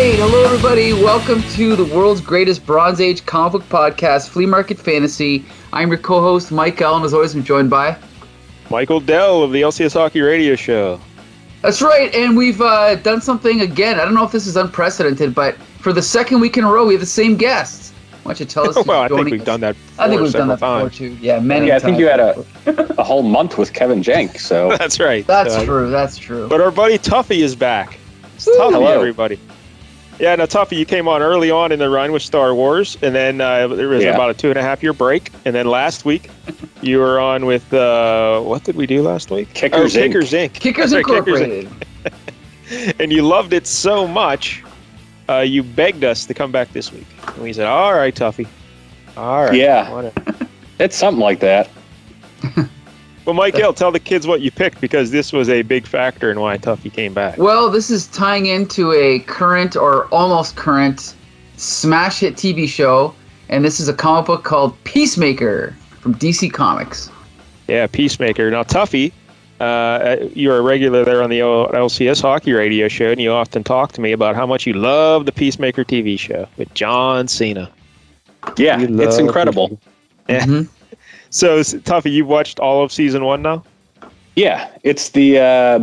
right, hello everybody. Welcome to the world's greatest Bronze Age comic book podcast, Flea Market Fantasy. I'm your co-host, Mike Allen. As always, I'm joined by Michael Dell of the LCS Hockey Radio Show. That's right, and we've done something again. I don't know if this is unprecedented, but for the second week in a row, we have the same guest. Why don't you tell us? Well, I think we've done that before. I think we've done that before too. Yeah, many times. I think you had a whole month with Kevin Jenk, so that's right. That's true. That's true. But our buddy Tuffy is back. Hello, Tuffy, everybody. Yeah, now Tuffy, you came on early on in the run with Star Wars, and then there was about a 2.5-year break, and then last week you were on with what did we do last week? Kickers Inc. Kickers Incorporated. And you loved it so much, you begged us to come back this week, and we said, "All right, Tuffy, all right." Yeah, it's something like that. Well, Michael, tell the kids what you picked, because this was a big factor in why Tuffy came back. Well, this is tying into a current or almost current smash hit TV show, and this is a comic book called Peacemaker from DC Comics. Yeah, Peacemaker. Now, Tuffy, you're a regular there on the LCS Hockey Radio Show, and you often talk to me about how much you love the Peacemaker TV show with John Cena. Yeah, it's incredible. Yeah. Mm-hmm. So, Tuffy, you've watched all of season 1 now? Yeah, it's the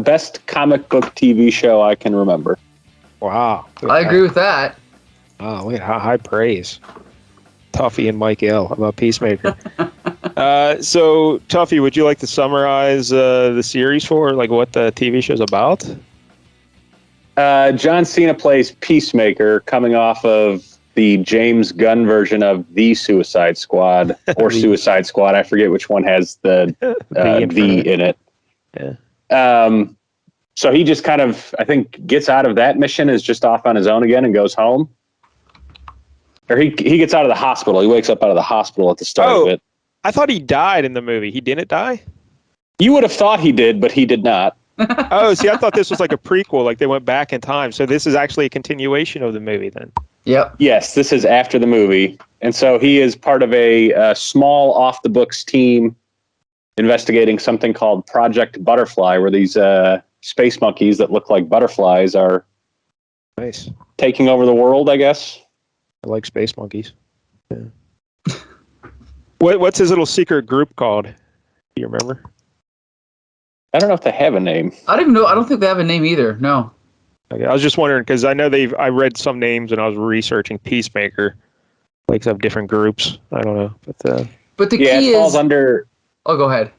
best comic book TV show I can remember. Wow. I agree with that. Oh, look at how high praise. Tuffy and Mike L. about Peacemaker. So, Tuffy, would you like to summarize the series for, like, what the TV show's about? John Cena plays Peacemaker, coming off of the James Gunn version of The Suicide Squad, or Suicide Squad. I forget which one has the V in it. Yeah. So he just kind of, I think, gets out of that mission, is just off on his own again, and goes home. Or he gets out of the hospital. He wakes up out of the hospital at the start of it. I thought he died in the movie. He didn't die? You would have thought he did, but he did not. Oh, see, I thought this was like a prequel, like they went back in time. So this is actually a continuation of the movie then. Yep. Yes, this is after the movie. And so he is part of a small off-the-books team investigating something called Project Butterfly, where these space monkeys that look like butterflies are taking over the world, I guess. I like space monkeys. Yeah. What's his little secret group called? Do you remember? I don't know if they have a name. I don't even know. I don't think they have a name either. No. Okay, I was just wondering, because I know I read some names and I was researching Peacemaker, like some different groups. I don't know, but the key it falls under. Oh, go ahead.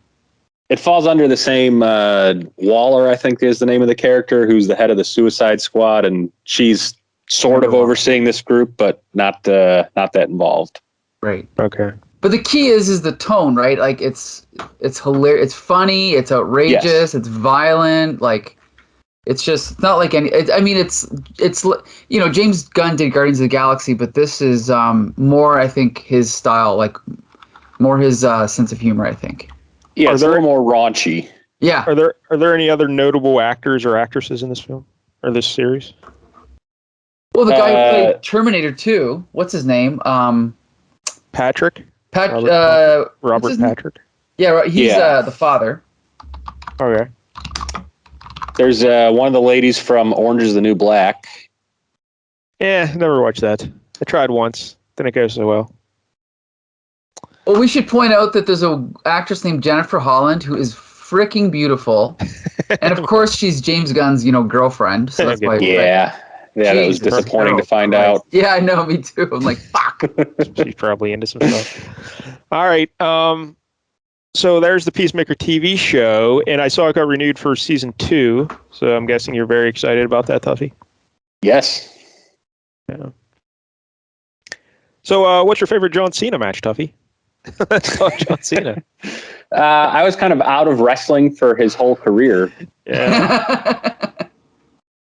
It falls under the same Waller, I think, is the name of the character, who's the head of the Suicide Squad, and she's sort of overseeing this group, but not that involved. Right. Okay. But the key is the tone, right? Like it's hilarious, it's funny, it's outrageous, It's violent, like. It's just not like any. It's James Gunn did Guardians of the Galaxy, but this is more, I think, his style, like more his sense of humor, I think. Yeah, it's a little more raunchy. Yeah. Are there any other notable actors or actresses in this film or this series? Well, the guy who played Terminator 2, what's his name? Patrick. Robert Patrick. Yeah, he's the father. Okay. There's one of the ladies from Orange is the New Black. Yeah, never watched that. I tried once. Didn't go so well. Well, we should point out that there's an actress named Jennifer Holland who is freaking beautiful. And, of course, she's James Gunn's, girlfriend. So that's why. Yeah, that was disappointing to find out. Yeah, I know, me too. I'm like, fuck. She's probably into some stuff. All right. So there's the Peacemaker TV show, and I saw it got renewed for season 2. So I'm guessing you're very excited about that, Tuffy? Yes. Yeah. So what's your favorite John Cena match, Tuffy? Let's talk John Cena. I was kind of out of wrestling for his whole career. Yeah.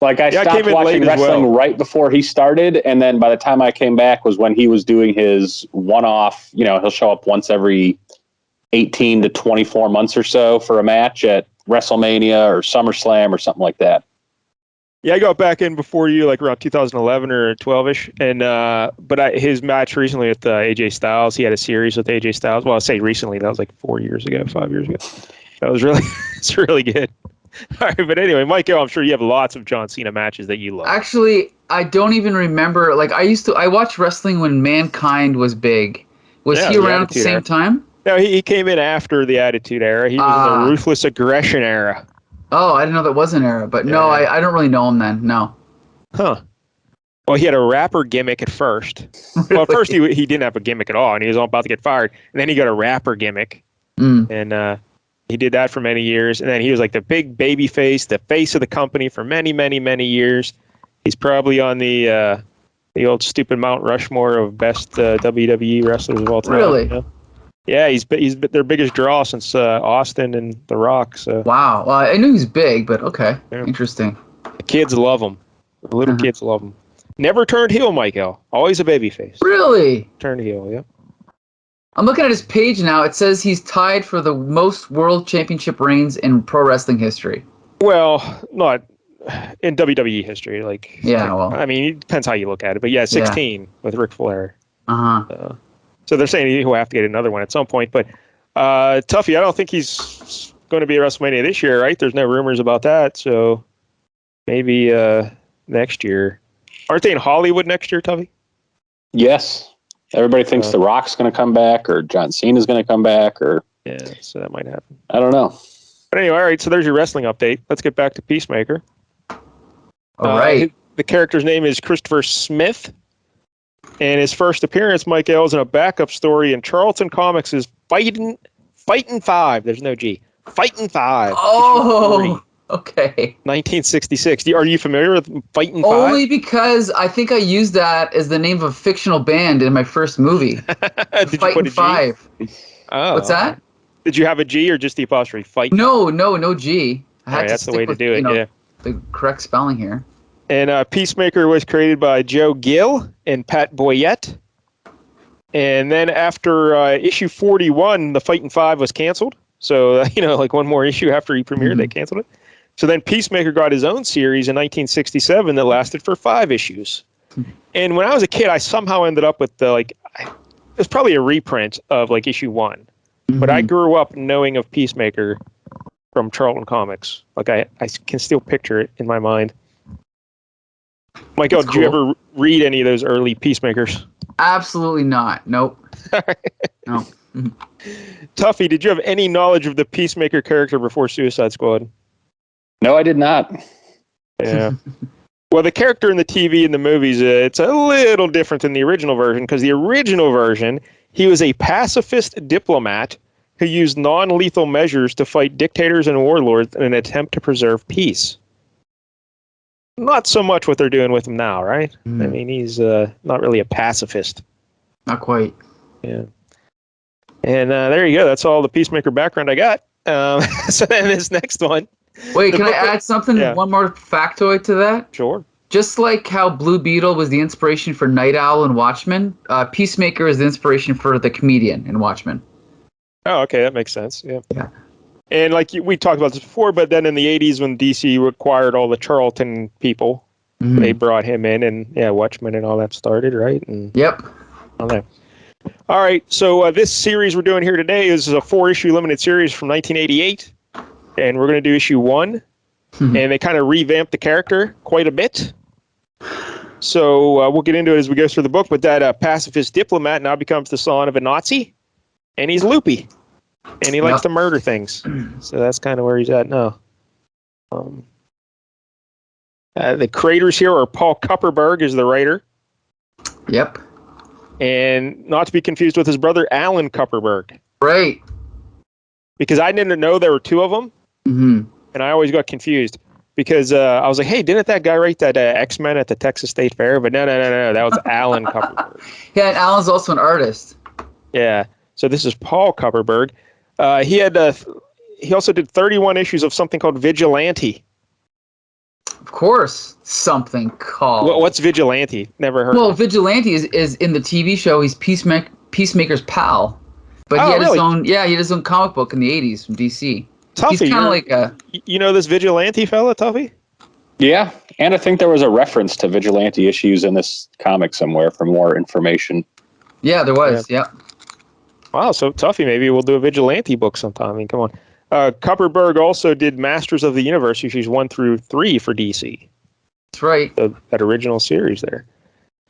Like I stopped watching wrestling right before he started, and then by the time I came back was when he was doing his one-off. He'll show up once every 18 to 24 months or so for a match at WrestleMania or SummerSlam or something like that. Yeah, I got back in before you, like around 2011 or 12ish, and his match recently with AJ Styles, he had a series with AJ Styles. Well, I say recently, that was like 4 years ago, 5 years ago. That was really, it's really good. All right, but anyway, Michael, I'm sure you have lots of John Cena matches that you love. Actually, I don't even remember. Like, I watched wrestling when Mankind was big. Was he the around at the Attitude same Era. time? No, he came in after the Attitude Era. He was in the Ruthless Aggression Era. Oh, I didn't know that was an era. But no, I don't really know him then. No. Huh. Well, he had a rapper gimmick at first. Really? Well, at first he didn't have a gimmick at all, and he was about to get fired. And then he got a rapper gimmick, and he did that for many years. And then he was like the big baby face, the face of the company for many, many, many years. He's probably on the old stupid Mount Rushmore of best WWE wrestlers of all time. Really? You know? Yeah, he's their biggest draw since Austin and The Rock. So. Wow. Well, I knew he was big, but okay, interesting. The kids love him. The little kids love him. Never turned heel, Michael. Always a babyface. Really? Turned heel, yeah. I'm looking at his page now. It says he's tied for the most world championship reigns in pro wrestling history. Well, not in WWE history. I mean, it depends how you look at it. But yeah, 16 with Ric Flair. So they're saying he'll have to get another one at some point. But Tuffy, I don't think he's going to be at WrestleMania this year, right? There's no rumors about that. So maybe next year. Aren't they in Hollywood next year, Tuffy? Yes. Everybody thinks The Rock's going to come back, or John Cena's going to come back, or so that might happen. I don't know. But anyway, all right. So there's your wrestling update. Let's get back to Peacemaker. All right. The character's name is Christopher Smith, and his first appearance, Michael, is in a backup story in Charlton Comics. Is Fightin' 5. There's no G. Fightin' 5. Oh. Okay. 1966. Are you familiar with Fightin' 5? Only because I think I used that as the name of a fictional band in my first movie. Did you put a G? 5. Oh. What's that? Did you have a G or just the apostrophe? Fight? No G. I had to that's the way to do it, the correct spelling here. And Peacemaker was created by Joe Gill and Pat Boyette. And then after issue 41, the Fightin' 5 was canceled. So, like one more issue after he premiered, they canceled it. So then Peacemaker got his own series in 1967 that lasted for 5 issues. And when I was a kid, I somehow ended up with it was probably a reprint of issue 1. But I grew up knowing of Peacemaker from Charlton Comics. I can still picture it in my mind. Michael, did you ever read any of those early Peacemakers? Absolutely not. Nope. No. Tuffy, did you have any knowledge of the Peacemaker character before Suicide Squad? No, I did not. Yeah. Well, the character in the TV and the movies, it's a little different than the original version, because the original version, he was a pacifist diplomat who used non-lethal measures to fight dictators and warlords in an attempt to preserve peace. Not so much what they're doing with him now, right? I mean, he's not really a pacifist. Not quite. Yeah. And there you go. That's all the Peacemaker background I got. So then this next one. Wait, can I add something? Yeah. One more factoid to that? Sure. Just like how Blue Beetle was the inspiration for Night Owl in Watchmen, Peacemaker is the inspiration for the comedian in Watchmen. Oh, okay. That makes sense. Yeah. And we talked about this before, but then in the 80s when DC required all the Charlton people, they brought him in, and Watchmen and all that started, right? And Yep. All right. So this series we're doing here today is a 4-issue limited series from 1988. And we're going to do issue 1. And they kind of revamped the character quite a bit. So we'll get into it as we go through the book. But that pacifist diplomat now becomes the son of a Nazi. And he's loopy. And he likes to murder things. So that's kind of where he's at now. The creators here are Paul Kupperberg is the writer. Yep. And not to be confused with his brother, Alan Kupperberg. Right. Because I didn't know there were 2 of them. And I always got confused because I was like, hey, didn't that guy write that X-Men at the Texas State Fair? But no. That was Alan Kupperberg. Yeah, and Alan's also an artist. Yeah. So this is Paul Kupperberg. He also did 31 issues of something called Vigilante. Of course, something called. What's Vigilante? Never heard. Well, Vigilante is in the TV show. He's Peacemaker's pal. But he had his own. Yeah, he had his own comic book in the 80s from DC. Tuffy, he's kind of like a. You know this Vigilante fella, Tuffy? Yeah, and I think there was a reference to Vigilante issues in this comic somewhere for more information. Yeah, there was. Yeah. Wow, so Tuffy, maybe we'll do a Vigilante book sometime. I mean, come on. Kupperberg also did Masters of the Universe issues 1 through 3 for DC. That's right. That original series there.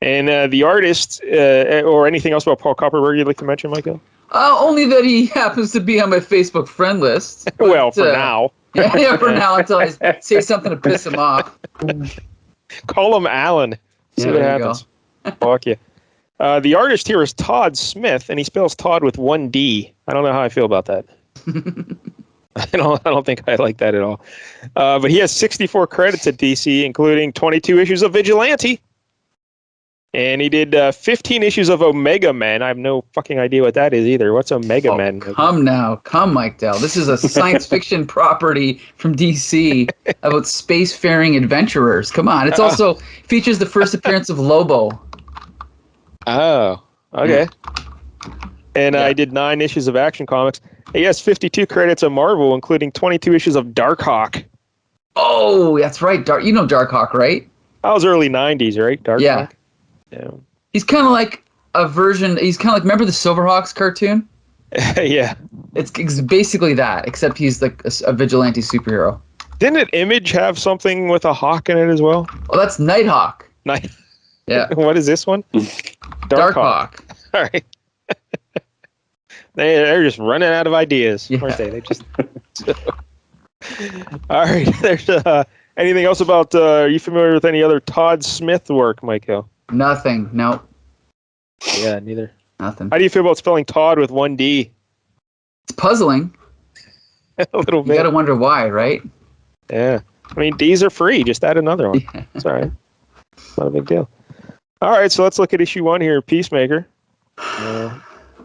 And the artist, or anything else about Paul Kupperberg you'd like to mention, Michael? Only that he happens to be on my Facebook friend list. But, well, for now. Yeah, for now, until I say something to piss him off. Call him Alan. See what happens. Fuck you. The artist here is Todd Smith, and he spells Todd with 1 D. I don't know how I feel about that. I don't think I like that at all. But he has 64 credits at DC, including 22 issues of Vigilante. And he did 15 issues of Omega Men. I have no fucking idea what that is either. What's Omega Men? Come, Mike Dell. This is a science fiction property from DC about spacefaring adventurers. Come on. It's also features the first appearance of Lobo. Oh, okay. And I did 9 issues of Action Comics. He has 52 credits of Marvel, including 22 issues of Darkhawk. Oh, that's right. You know Darkhawk, right? That was early 90s, right? Darkhawk? Yeah. Yeah. He's kind of like a version. He's kind of like, remember the Silverhawks cartoon? Yeah. It's basically that, except he's like a vigilante superhero. Didn't Image have something with a hawk in it as well? Oh, that's Nighthawk. Yeah. What is this one? Darkhawk. All right. They're just running out of ideas, aren't they? They just. All right. There's anything else about? Are you familiar with any other Todd Smith work, Michael? Nothing. Nope. Yeah, neither. Nothing. How do you feel about spelling Todd with 1 D? It's puzzling. A little bit. You gotta wonder why, right? Yeah. I mean, D's are free. Just add another one. Yeah. It's all right. It's not a big deal. All right, so let's look at issue 1 here, Peacemaker. All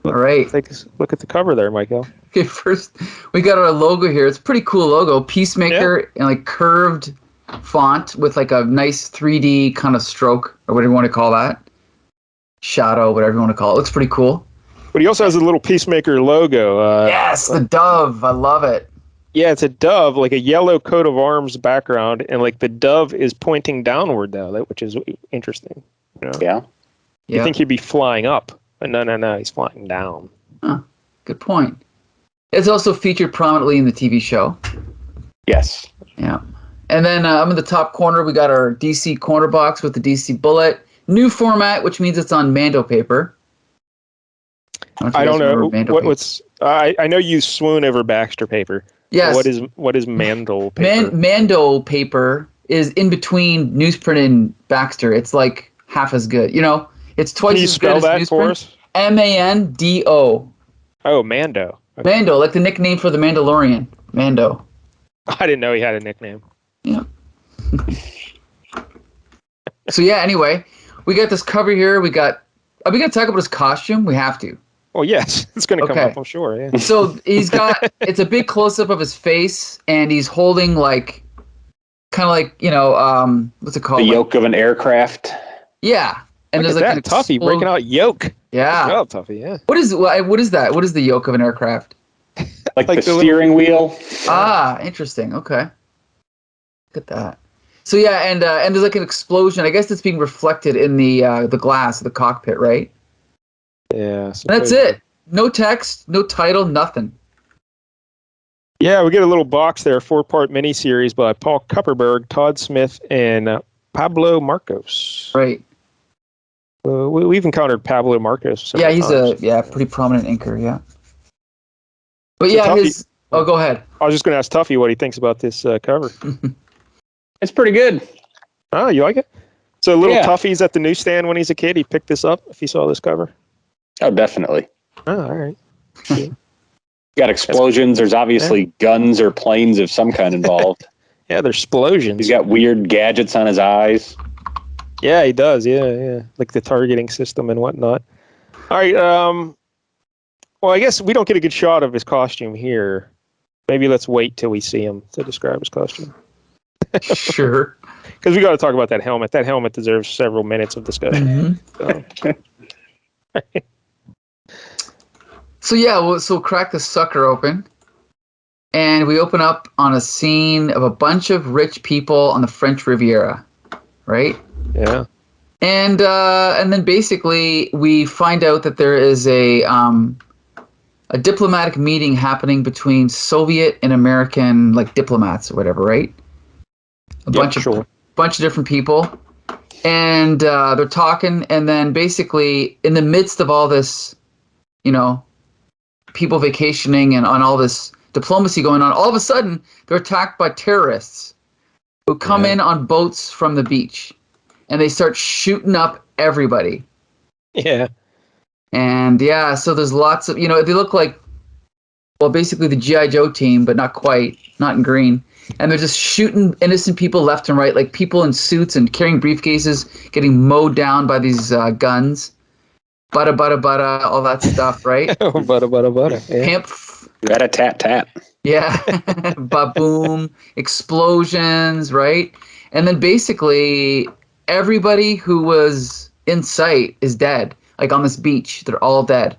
right. Take a look at the cover there, Michael. Okay, first we got our logo here. It's a pretty cool logo. Peacemaker in like curved font with like a nice 3D kind of stroke, or whatever you want to call that. Shadow, whatever you want to call it. Looks pretty cool. But he also has a little Peacemaker logo. Yes, the dove. I love it. Yeah, it's a dove, like a yellow coat of arms background, and like the dove is pointing downward though, which is interesting. You know? Yeah. You think he'd be flying up, but no, he's flying down. Huh. Good point. It's also featured prominently in the TV show. Yes. Yeah. And then up in the top corner, we got our DC corner box with the DC Bullet. New format, which means it's on Mando paper. I don't know. I know you swoon over Baxter paper. Yes. What is Mando paper? Mando paper is in between newsprint and Baxter. It's like half as good. You know, it's twice as good as newsprint. Can you spell that for us? Mando. Oh, Mando. Okay. Mando, like the nickname for the Mandalorian. Mando. I didn't know he had a nickname. Yeah. So yeah, anyway, we got this cover here. Are we going to talk about his costume? We have to. Oh, yes. It's going to come up, I'm sure. Yeah. So he's got, it's a big close-up of his face, and he's holding like, kind of like, you know, what's it called? The yoke of an aircraft. Yeah. And look there's at like that, Tuffy breaking out yoke. Yeah. Oh, Tuffy, yeah. What is that? What is the yoke of an aircraft? Like the steering wheel. Ah, interesting. Okay. Look at that. So yeah, and there's like an explosion. I guess it's being reflected in the glass of the cockpit, right? Yeah. That's it. No text, no title, nothing. Yeah, we get a little box there, 4-part miniseries by Paul Kupperberg, Todd Smith, and Pablo Marcos. Right. We've encountered Pablo Marcos. Yeah, he's a pretty prominent inker. Yeah. But so yeah, Tuffy, go ahead. I was just going to ask Tuffy what he thinks about this cover. It's pretty good. Oh, you like it? So little Tuffy's at the newsstand when he's a kid. He picked this up if he saw this cover. Oh, definitely. Oh, all right. Got explosions. There's obviously guns or planes of some kind involved. Yeah, there's explosions. He's got weird gadgets on his eyes. Yeah, he does. Yeah. Like the targeting system and whatnot. All right. Well, I guess we don't get a good shot of his costume here. Maybe let's wait till we see him to describe his costume. Sure. Because we got to talk about that helmet. That helmet deserves several minutes of discussion. Mm-hmm. So yeah, so crack the sucker open, and we open up on a scene of a bunch of rich people on the French Riviera, right? Yeah. And then basically we find out that there is a a diplomatic meeting happening between Soviet and American like diplomats or whatever, right? A bunch of different people, and they're talking, and then basically in the midst of all this, people vacationing and on all this diplomacy going on, all of a sudden they're attacked by terrorists who come in on boats from the beach, and they start shooting up everybody. Yeah. And so there's lots of, they look like, well, basically the G.I. Joe team, but not quite, not in green. And they're just shooting innocent people left and right, like people in suits and carrying briefcases, getting mowed down by these guns. Butta, butta, butta, all that stuff, right? Butta, butta, butta. Yeah. Pimp. Rat-a-tat-tat. Yeah. Ba-boom. Explosions, right? And then basically everybody who was in sight is dead. Like on this beach, they're all dead.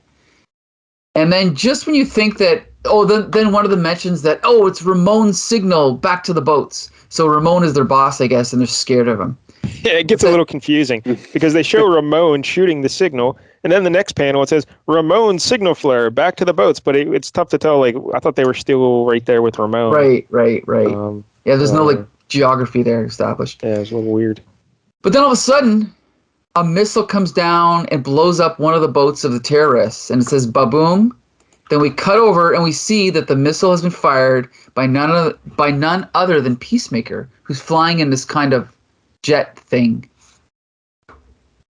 And then just when you think that, then one of them mentions that, it's Ramon's signal back to the boats. So Ramon is their boss, I guess, and they're scared of him. Yeah, it gets a little confusing because they show Ramon shooting the signal, and then the next panel it says Ramon's signal flare back to the boats, but it's tough to tell. Like I thought they were still right there with Ramon. Right. There's no geography there established. Yeah, it's a little weird. But then all of a sudden, a missile comes down and blows up one of the boats of the terrorists, and it says "ba-boom." Then we cut over and we see that the missile has been fired by none other than Peacemaker, who's flying in this kind of jet thing.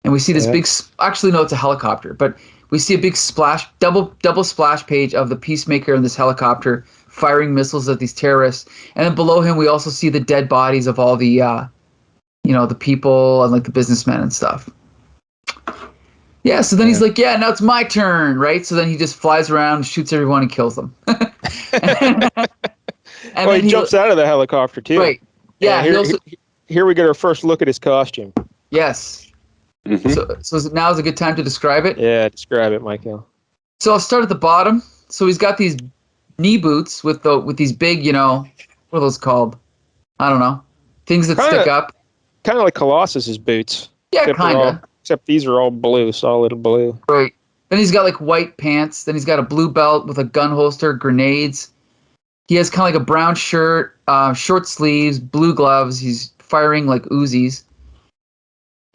And we see this big, actually no, it's a helicopter, but we see a big splash, double splash page of the Peacemaker in this helicopter firing missiles at these terrorists. And then below him, we also see the dead bodies of all the, the people and like the businessmen and stuff. Yeah, so then he's like, now it's my turn, right? So then he just flies around, shoots everyone, and kills them. and then he jumps out of the helicopter, too. Right. Yeah. Here we get our first look at his costume. Yes. Mm-hmm. So now is a good time to describe it? Yeah, describe it, Michael. So I'll start at the bottom. So he's got these knee boots with these big, what are those called? I don't know. Things that stick up. Kind of like Colossus's boots. Yeah, kind of. Except these are all blue, solid blue. Right. Then he's got like white pants. Then he's got a blue belt with a gun holster, grenades. He has kind of like a brown shirt, short sleeves, blue gloves. He's firing like Uzis.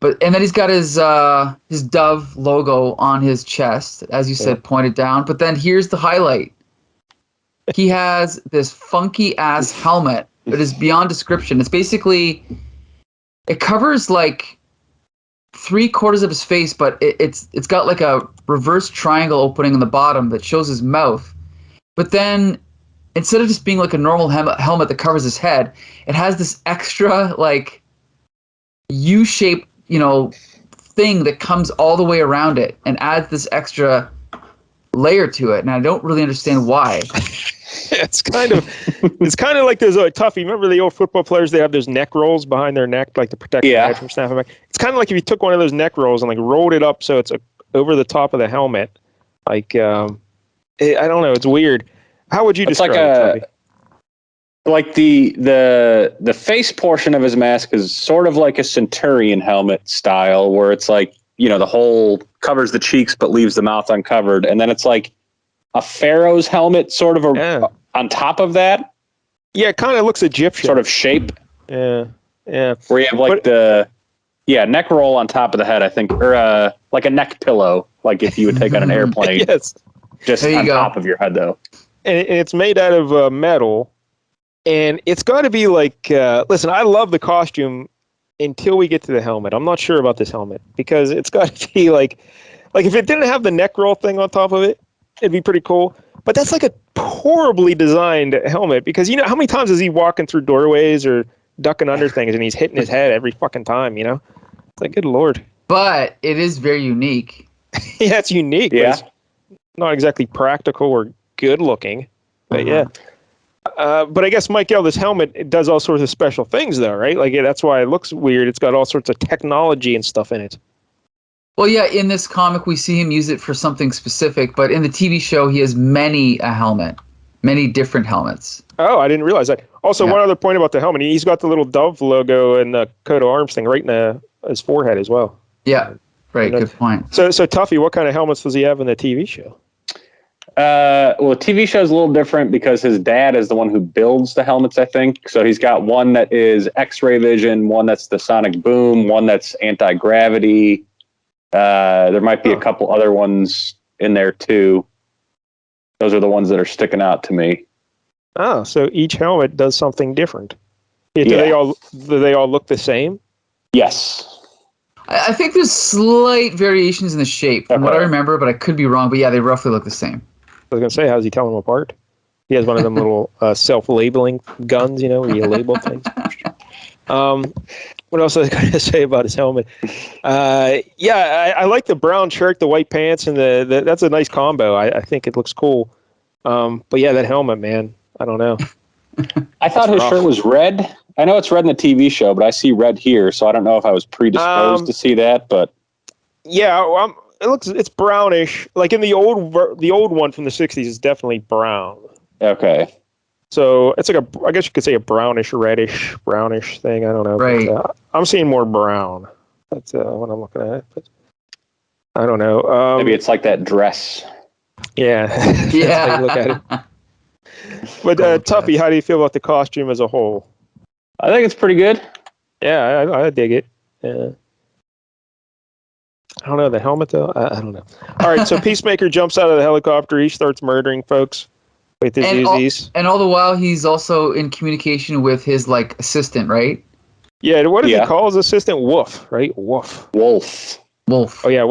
And then he's got his Dove logo on his chest, as you said, pointed down. But then here's the highlight. He has this funky ass helmet that is beyond description. It's basically, it covers like 3/4 of his face, but it's got like a reverse triangle opening in the bottom that shows his mouth. But then instead of just being like a normal helmet that covers his head, it has this extra like U-shaped, thing that comes all the way around it and adds this extra layer to it. And I don't really understand why. It's kind of like those Tuffy. Remember the old football players? They have those neck rolls behind their neck, like to protect their head from snapping back. It's kind of like if you took one of those neck rolls and like rolled it up so it's over the top of the helmet. Like I don't know, it's weird. How would you describe it, Tuffy? Like the face portion of his mask is sort of like a Centurion helmet style, where it's like the whole covers the cheeks but leaves the mouth uncovered, and then it's like a pharaoh's helmet, sort of on top of that. Yeah, it kind of looks Egyptian. Sort of shape. Yeah. Where you have like neck roll on top of the head, I think, or like a neck pillow, like if you would take on an airplane. Yes. Just on top of your head, though. And it's made out of metal, and it's got to be like. Listen, I love the costume until we get to the helmet. I'm not sure about this helmet because it's got to be like if it didn't have the neck roll thing on top of it, it'd be pretty cool. But that's like a horribly designed helmet because how many times is he walking through doorways or ducking under things and he's hitting his head every fucking time, It's like, good Lord. But it is very unique. Yeah, it's unique. Yeah. But it's not exactly practical or good looking. But but I guess, Michael, this helmet, it does all sorts of special things though, right? Like that's why it looks weird. It's got all sorts of technology and stuff in it. Well, yeah, in this comic, we see him use it for something specific, but in the TV show, he has many different helmets. Oh, I didn't realize that. Also, one other point about the helmet, he's got the little Dove logo and the coat of arms thing right in his forehead as well. Yeah, right, good point. So Tuffy, what kind of helmets does he have in the TV show? Well, TV show is a little different because his dad is the one who builds the helmets, I think. So he's got one that is X-ray vision, one that's the sonic boom, one that's anti-gravity. There might be a couple other ones in there too. Those are the ones that are sticking out to me. Oh, so each helmet does something different. Yeah, do they all look the same? Yes. I think there's slight variations in the shape from what I remember, but I could be wrong. But yeah, they roughly look the same. I was going to say, how's he telling them apart? He has one of them little self-labeling guns, where you label things. What else was I going to say about his helmet? I like the brown shirt, the white pants, and that's a nice combo. I think it looks cool. But yeah, that helmet, man, I don't know. I thought his shirt was red. I know it's red in the TV show, but I see red here, so I don't know if I was predisposed to see that. But yeah, it's brownish. Like in the old one from the '60s is definitely brown. Okay. So it's like I guess you could say a brownish, reddish, brownish thing. I don't know. Right. But, I'm seeing more brown. That's what I'm looking at. But I don't know. Maybe it's like that dress. Yeah. Yeah. That's how you look at it. But Tuffy, how do you feel about the costume as a whole? I think it's pretty good. Yeah, I dig it. Yeah. I don't know, the helmet though? I don't know. All right, so Peacemaker jumps out of the helicopter. He starts murdering folks with his Uzis. And all the while, he's also in communication with his assistant, right? Yeah, what does he call his assistant? Wolf, right? Wolf. Wolf. Oh yeah,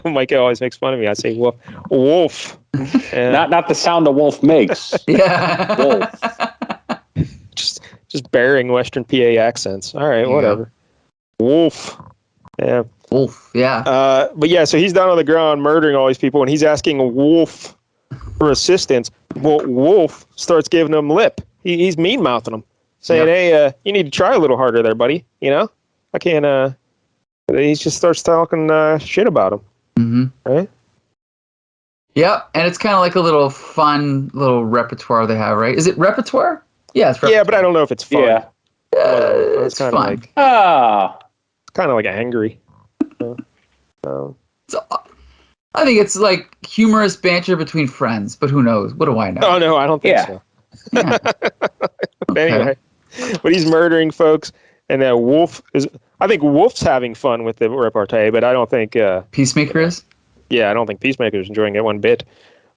Mike always makes fun of me. I say wolf. Wolf. Not the sound a wolf makes. Yeah. Wolf. Just bearing Western PA accents. All right, whatever. Wolf. Yeah. Wolf. Yeah. But yeah, so he's down on the ground murdering all these people, and he's asking Wolf for assistance. Well, Wolf starts giving him lip. He's mean mouthing him, saying, "Hey, you need to try a little harder there, buddy. I can't." He just starts talking shit about him. Mm-hmm. Right? Yeah, and it's kind of like a little fun little repertoire they have, right? Is it repertoire? Yeah, it's repertoire. Yeah, but I don't know if it's fun. Yeah, it's kind of fun. It's kind of like angry. So, I think it's like humorous banter between friends, but who knows? What do I know? Oh no, I don't think so. Yeah. Anyway, but he's murdering folks, and Wolf is. I think Wolf's having fun with the repartee, but I don't think Peacemaker is. Yeah, I don't think Peacemaker's enjoying it one bit.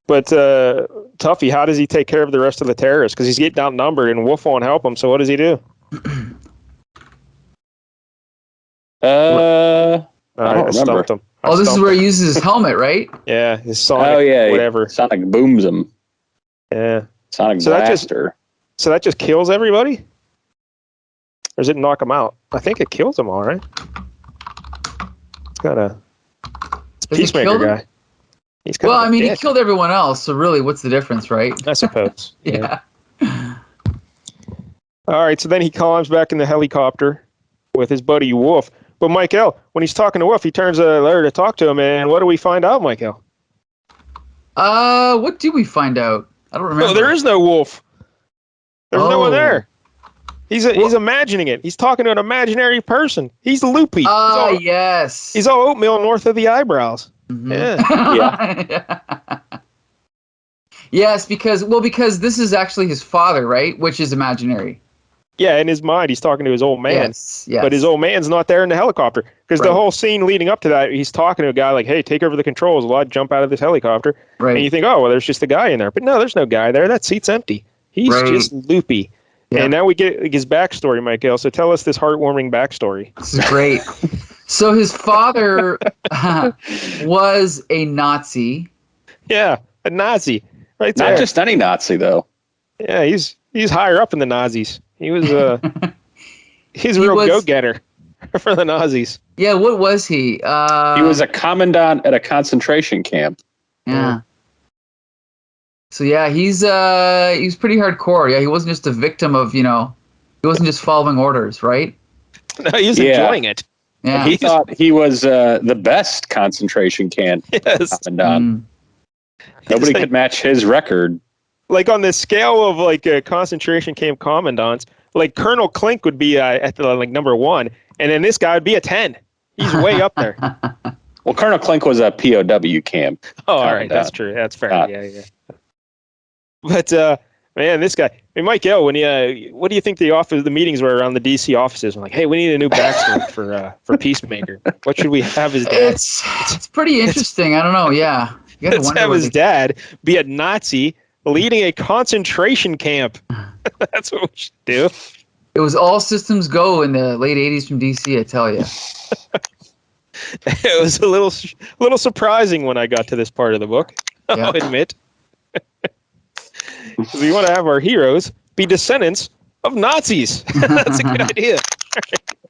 But Tuffy, how does he take care of the rest of the terrorists? Because he's getting outnumbered, and Wolf won't help him. So what does he do? I stumped him. This is where he uses his helmet, right? Yeah, his sonic, whatever. Sonic booms him. Yeah. Sonic blaster. So that just kills everybody? Or does it knock them out? I think it kills them all, right? It's kind of... It's Peacemaker guy. He's well, I mean, he killed everyone else, so really, what's the difference, right? I suppose. Yeah. All right, so then he climbs back in the helicopter with his buddy Wolf. But Michael, when he's talking to Wolf, he turns there to talk to him, and what do we find out, Michael? What do we find out? I don't remember. No, there is no Wolf. There's no one there. He's imagining it. He's talking to an imaginary person. He's loopy. Yes. He's all oatmeal north of the eyebrows. Mm-hmm. Yeah. Yes, because this is actually his father, right? Which is imaginary. Yeah, in his mind, he's talking to his old man. Yes. But his old man's not there in the helicopter. Because the whole scene leading up to that, he's talking to a guy like, hey, take over the controls. Well, I'd jump out of this helicopter. Right. And you think, oh, well, there's just a guy in there. But no, there's no guy there. That seat's empty. He's just loopy. Yeah. And now we get his backstory, Michael. So tell us this heartwarming backstory. This is great. So his father was a Nazi. Yeah, a Nazi. Right there. Not just any Nazi, though. Yeah, he's higher up in the Nazis. He was he's a real go-getter for the Nazis. Yeah, what was he? He was a commandant at a concentration camp. Yeah. So yeah, he was pretty hardcore. Yeah, he wasn't just a victim of, he wasn't just following orders, right? No, he was enjoying it. Yeah. He thought he was the best concentration camp commandant. Nobody could match his record. Like on the scale of concentration camp commandants, like Colonel Klink would be at the number 1, and then this guy would be a 10. He's way up there. Well, Colonel Klink was a POW camp. Oh, all right, that's true. That's fair. Yeah. But man, this guy, hey, Mike L, when what do you think the meetings were around the DC offices? I'm like, hey, we need a new backstory for Peacemaker. What should we have his dad? It's pretty interesting. I don't know. Yeah, let's have his dad be a Nazi leading a concentration camp. That's what we should do. It was all systems go in the late '80s from DC. I tell you. It was a little surprising when I got to this part of the book. I'll admit. We want to have our heroes be descendants of Nazis. That's a good idea.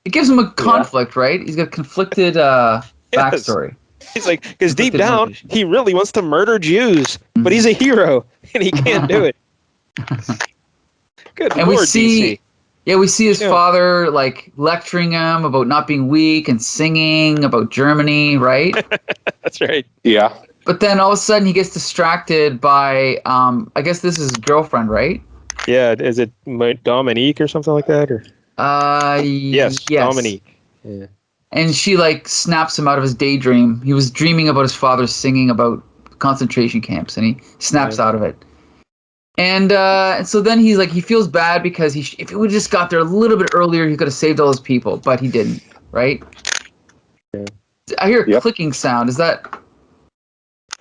It gives him a conflict, right? He's got a conflicted backstory. He's like, because deep down, he really wants to murder Jews, but he's a hero, and he can't do it. Good and Lord, we see, DC. Yeah, we see his father like lecturing him about not being weak and singing about Germany, right? That's right. Yeah. But then all of a sudden he gets distracted by, I guess this is his girlfriend, right? Yeah, is it Dominique or something like that? Or yes, Dominique. Yeah. And she like snaps him out of his daydream. He was dreaming about his father singing about concentration camps, and he snaps out of it. And so then he's like, he feels bad because if he would have just got there a little bit earlier, he could have saved all his people, but he didn't, right? Yeah. I hear a clicking sound. Is that...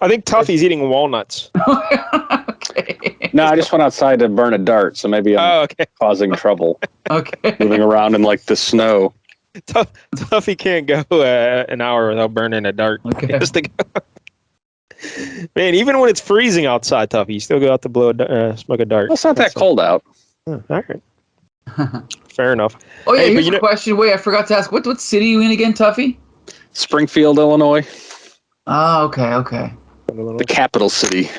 I think Tuffy's eating walnuts. Okay. No, I just went outside to burn a dart, so maybe I'm causing trouble. Okay. Moving around in like the snow. Tuffy can't go an hour without burning a dart. Okay. He has to go. Man, even when it's freezing outside, Tuffy, you still go out to smoke a dart. Well, it's not that cold out. Oh, all right. Fair enough. Oh, yeah, here's a question. Wait, I forgot to ask. What city are you in again, Tuffy? Springfield, Illinois. Oh, okay. The capital city.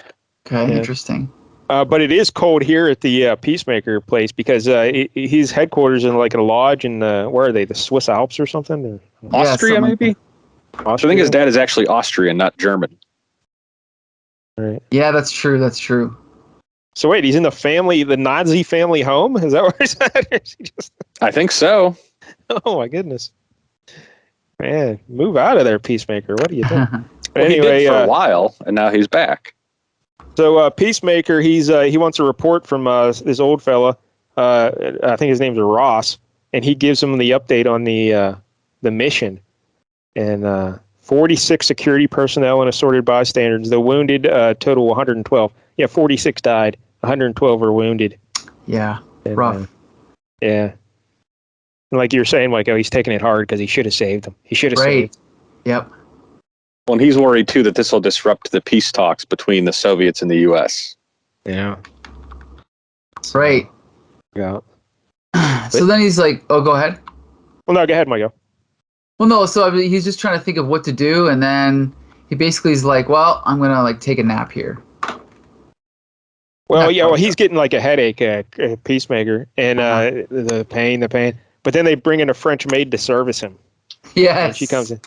Okay, interesting. But it is cold here at the Peacemaker place because his headquarters in like a lodge in, where are they, the Swiss Alps or something? Or? Austria, maybe? Austria? I think his dad is actually Austrian, not German. Right. Yeah, that's true. So wait, he's in the Nazi family home? Is that where he's at? I think so. Oh my goodness. Man, move out of there, Peacemaker. What do you think? Well, anyway, he did for a while, and now he's back. So Peacemaker, he wants a report from this old fella. I think his name's Ross, and he gives him the update on the mission. And 46 security personnel and assorted bystanders. The wounded total 112. Yeah, 46 died. 112 were wounded. Yeah, and, rough. Yeah. And like you're saying, Mike, he's taking it hard because he should have saved them. He should have saved them. Yep. Well, and he's worried, too, that this will disrupt the peace talks between the Soviets and the U.S. Yeah. Right. Yeah. So then he's like, oh, go ahead. Well, no, go ahead, Michael. Well, no, so he's just trying to think of what to do, and then he basically is like, well, I'm going to like take a nap here. Well, he's getting like a headache, Peacemaker, and the pain. But then they bring in a French maid to service him. Yes. And she comes in.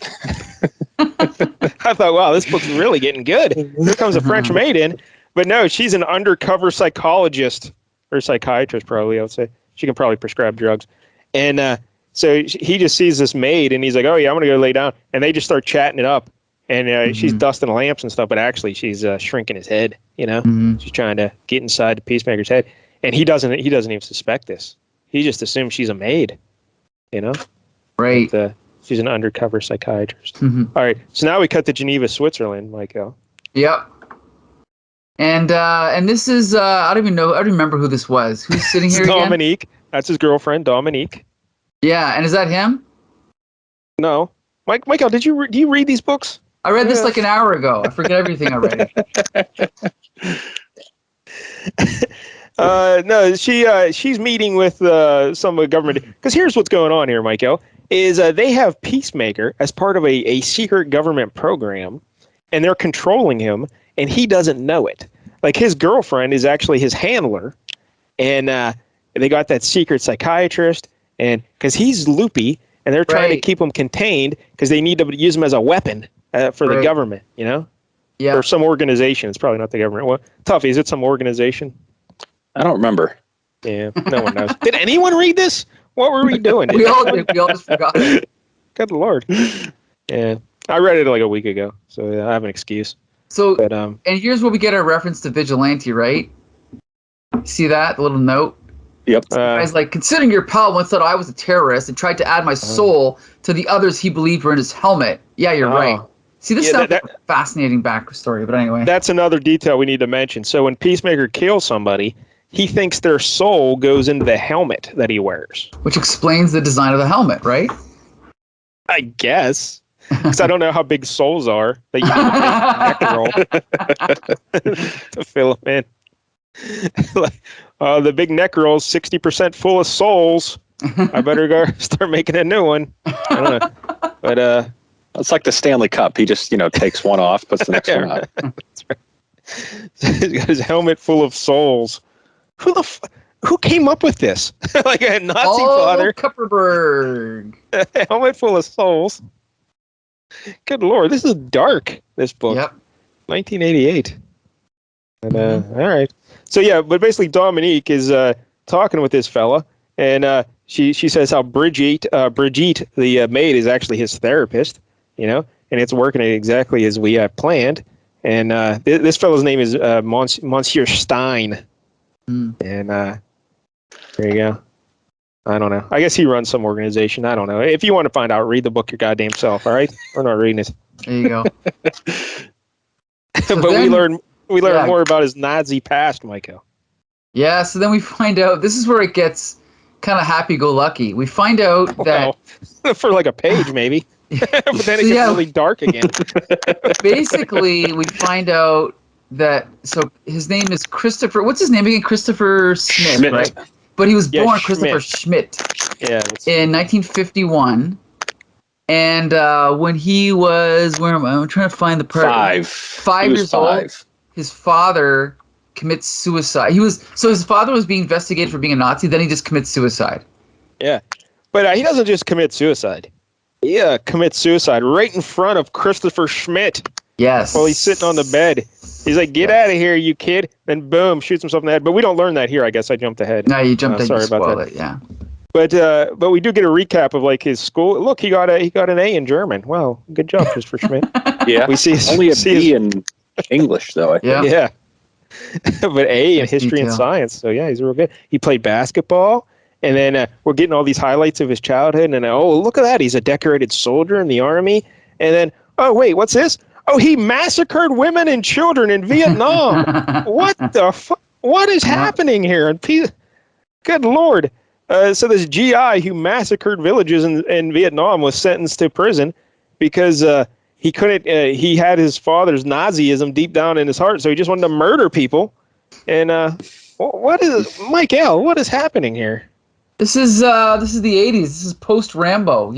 I thought, wow, this book's really getting good. Here comes a French maid in. But no, she's an undercover psychologist, or psychiatrist, probably, I would say. She can probably prescribe drugs. And so he just sees this maid, and he's like, oh, yeah, I'm going to go lay down. And they just start chatting it up. And she's dusting lamps and stuff, but actually she's shrinking his head, you know? Mm-hmm. She's trying to get inside the Peacemaker's head. And he doesn't even suspect this. He just assumes she's a maid, you know? Right. But, she's an undercover psychiatrist. Mm-hmm. All right, so now we cut to Geneva, Switzerland, Michael. Yep. And this is I don't remember who this was. Who's sitting here again? Dominique. That's his girlfriend, Dominique. Yeah, and is that him? No. Michael, do you read these books? I read this like an hour ago. I forget everything already. No, she's meeting with some government. Because here's what's going on here, Michael, is they have Peacemaker as part of a secret government program, and they're controlling him, and he doesn't know it. Like, his girlfriend is actually his handler, and they got that secret psychiatrist, and because he's loopy, and they're trying to keep him contained because they need to use him as a weapon for the government, you know? Yeah. Or some organization. It's probably not the government. Well, Tuffy, is it some organization? I don't remember. Yeah, no one knows. Did anyone read this? What were we doing? We all did. We all just forgot. Good Lord. Yeah. I read it like a week ago, so yeah, I have an excuse. So, But and here's where we get our reference to Vigilante, right? See that? The little note? Yep. The guy's like, considering your pal once thought I was a terrorist and tried to add my soul to the others he believed were in his helmet. Yeah, you're right. See, this sounds like a fascinating backstory, but anyway. That's another detail we need to mention. So when Peacemaker kills somebody, he thinks their soul goes into the helmet that he wears. Which explains the design of the helmet, right? I guess. Because I don't know how big souls are that you need a big neck roll to fill them in. The big neck roll is 60% full of souls. I better go start making a new one. I don't know. But it's like the Stanley Cup. He just, takes one off, puts the next one on. That's right. He's got his helmet full of souls. Who came up with this? Like a Nazi father. Kupperberg. Helmet full of souls. Good Lord, this is dark, this book. Yep. 1988. And, all right. So, yeah, but basically Dominique is talking with this fella, and she says how Brigitte, the maid, is actually his therapist, and it's working exactly as we planned. And this fellow's name is Monsieur Stein. And there you go. I don't know. I guess he runs some organization. I don't know. If you want to find out, read the book your goddamn self, all right? We're not reading it. There you go. But we learn more about his Nazi past, Michael. Yeah, so then we find out, this is where it gets kind of happy-go-lucky. We find out that... for like a page, maybe. But then it gets really dark again. Basically, we find out that... So his name is Christopher... What's his name again? Christopher Smith, Schmidt. Right? But he was born Schmidt. Christopher Schmidt in 1951. And when he was... Where am I? I'm trying to find the part. 5 years old. His father commits suicide. His father was being investigated for being a Nazi. Then he just commits suicide. Yeah, but he doesn't just commit suicide. He commits suicide right in front of Christopher Schmidt. Yes. While he's sitting on the bed. He's like, "Get out of here, you kid!" Then boom, shoots himself in the head. But we don't learn that here. I guess I jumped ahead. No, you jumped ahead. Sorry about that. It, yeah. But we do get a recap of like his school. Look, he got an A in German. Wow, good job, Christopher Schmidt. Yeah, we see only a B in English though. I think. Yeah. But A in history and science. So yeah, he's real good. He played basketball, and then we're getting all these highlights of his childhood. And look at that, he's a decorated soldier in the army. And then wait, what's this? Oh, he massacred women and children in Vietnam. What the what is happening here? Good Lord. So this GI who massacred villages in Vietnam was sentenced to prison because he couldn't. He had his father's Nazism deep down in his heart, so he just wanted to murder people. And what is Mike L? What is happening here? This is the 80s. This is post Rambo.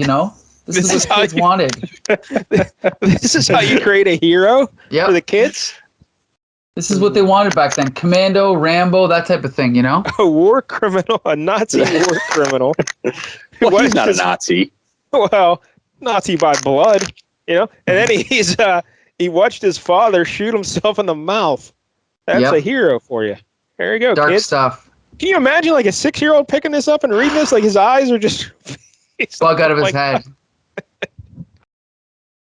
This is what kids wanted. This is how you create a hero for the kids? This is what they wanted back then. Commando, Rambo, that type of thing, A war criminal, a Nazi war criminal. Well, he's not a Nazi. Well, Nazi by blood, And then he watched his father shoot himself in the mouth. That's a hero for you. There you go, Dark kids. stuff. Can you imagine like a 6-year-old picking this up and reading this? Like his eyes are just... Bug out of his head.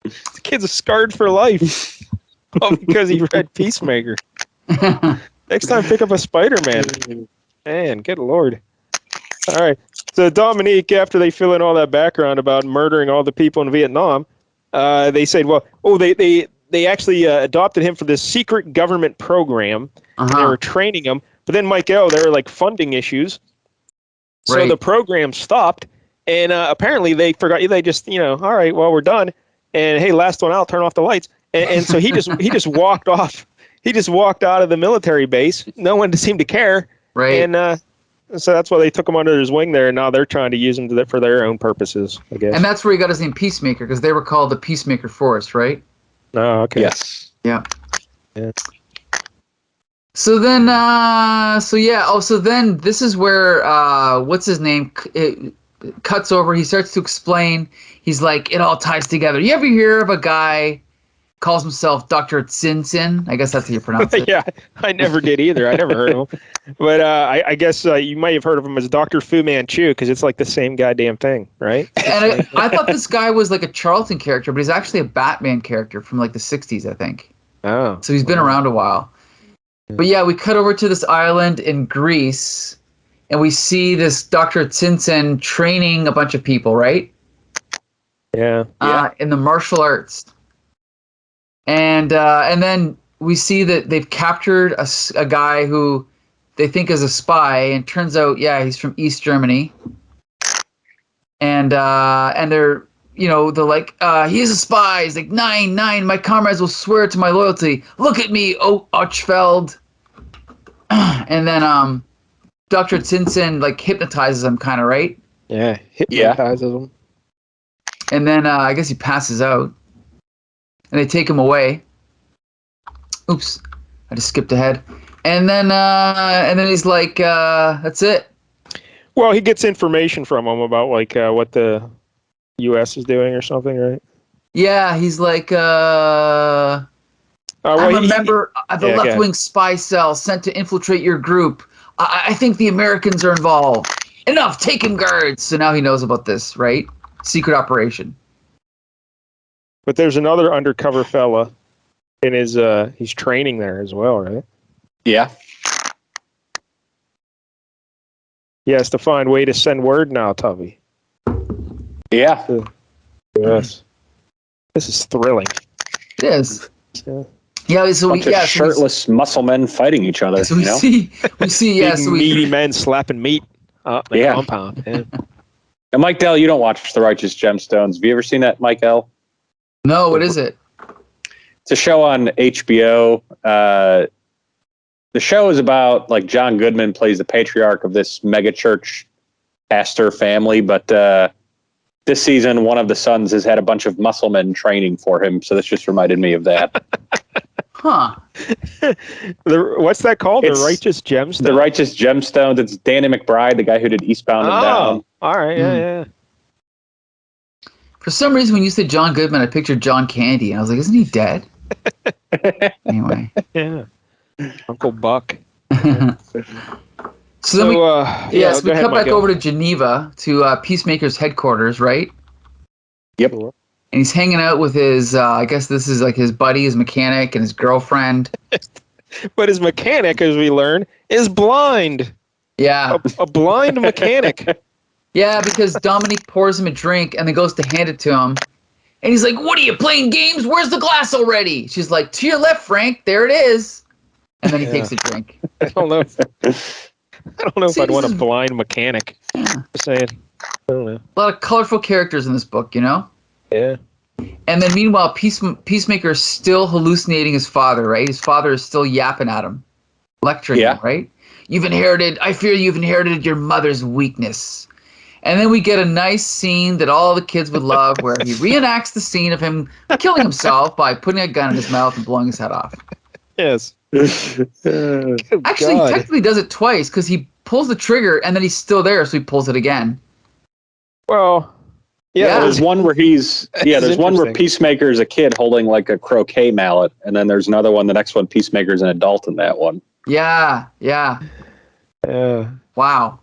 The kid's scarred for life. All because he read Peacemaker. Next time, pick up a Spider-Man. Man, good Lord. All right. So Dominique, after they fill in all that background about murdering all the people in Vietnam, they said, they actually adopted him for this secret government program. And they were training him. But then, Michael, there were like funding issues. So the program stopped. And apparently they forgot. They just, all right, well, we're done. And hey, last one out, turn off the lights. And so he just walked off. He just walked out of the military base. No one seemed to care. Right. And so that's why they took him under his wing there. And now they're trying to use him for their own purposes, I guess. And that's where he got his name Peacemaker, because they were called the Peacemaker Force, right? Oh, okay. Yes. Yeah. Yeah. So then, so then this is where, what's his name? It cuts over. He starts to explain. He's like, it all ties together. You ever hear of a guy calls himself Dr. Tsin. I guess that's how you pronounce it. Yeah, I never did either. I never heard of him. But I guess you might have heard of him as Dr. Fu Manchu because it's like the same goddamn thing, right? And I thought this guy was like a Charlton character, but he's actually a Batman character from like the 60s, I think. Oh. So he's been around a while. But yeah, we cut over to this island in Greece, and we see this Dr. Tsin training a bunch of people, right? Yeah. In the martial arts. And then we see that they've captured a guy who they think is a spy, and turns out, yeah, he's from East Germany. And they're, they're like, he is a spy. He's like, 9, my comrades will swear to my loyalty. Look at me, Ochfeld. And then Dr. Tsin like hypnotizes him, kind of, right? Yeah, hypnotizes him. And then I guess he passes out. And they take him away. Oops, I just skipped ahead. And then he's like, that's it. Well, he gets information from him about like what the U.S. is doing or something, right? Yeah, he's like, I'm a member of the left-wing spy cell sent to infiltrate your group. I think the Americans are involved. Enough, take him, guards. So now he knows about this, right? Secret operation. But there's another undercover fella in his he's training there as well, right? Yeah. He has to find a way to send word now, Tubby. Yeah. Yes. This is thrilling. It is. Yeah. Yeah, so shirtless muscle men fighting each other. So we see, Big, meaty men slapping meat up in the compound. Yeah. And Mike Dell, you don't watch The Righteous Gemstones. Have you ever seen that, Mike L? No, what is it? It's a show on HBO. The show is about like John Goodman plays the patriarch of this mega church pastor family, but this season one of the sons has had a bunch of muscle men training for him, so this just reminded me of that. Huh. What's that called? The Righteous Gemstones? The Righteous Gemstones. It's Danny McBride, the guy who did Eastbound and Down. All right, yeah. For some reason, when you said John Goodman, I pictured John Candy. And I was like, isn't he dead? Anyway. Yeah. Uncle Buck. So then we cut back over to Geneva to Peacemaker's headquarters, right? Yep. And he's hanging out with his, I guess this is like his buddy, his mechanic, and his girlfriend. But his mechanic, as we learn, is blind. Yeah. A blind mechanic. Yeah, because Dominique pours him a drink and then goes to hand it to him. And he's like, what are you, playing games? Where's the glass already? She's like, to your left, Frank. There it is. And then he takes a drink. I don't know if I'd want a blind mechanic. Yeah. Just saying. I don't know. A lot of colorful characters in this book, Yeah. And then meanwhile, Peacemaker is still hallucinating his father, right? His father is still yapping at him, lecturing him, right? I fear you've inherited your mother's weakness. And then we get a nice scene that all the kids would love where he reenacts the scene of him killing himself by putting a gun in his mouth and blowing his head off. Yes. Actually, he technically does it twice because he pulls the trigger and then he's still there, so he pulls it again. Well, yeah. There's one where there's one where Peacemaker is a kid holding like a croquet mallet, and then there's another one. The next one, Peacemaker's an adult in that one. Yeah. Wow.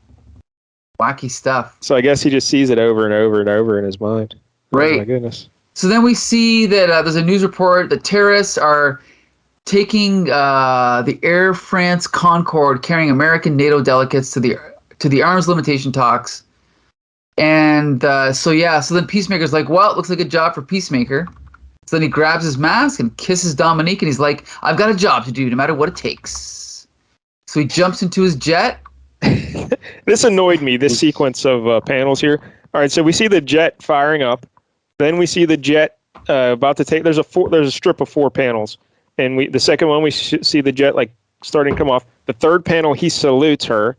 Wacky stuff. So I guess he just sees it over and over and over in his mind. Right. Oh my goodness. So then we see that there's a news report that terrorists are taking the Air France Concorde carrying American NATO delegates to the arms limitation talks. And so then Peacemaker's like, well, it looks like a job for Peacemaker. So then he grabs his mask and kisses Dominique, and he's like, I've got a job to do no matter what it takes. So he jumps into his jet. This annoyed me, this sequence of panels here. All right, so we see the jet firing up. Then we see the jet about to take. There's a strip of 4 panels, and the second one we see the jet like starting to come off. The third panel, he salutes her.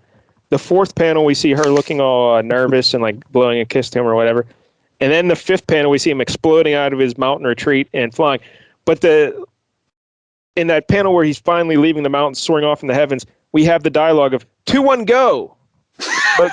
The fourth panel, we see her looking all nervous and like blowing a kiss to him or whatever. And then the fifth panel, we see him exploding out of his mountain retreat and flying. But in that panel where he's finally leaving the mountain, soaring off in the heavens, we have the dialogue of 2-1 go. But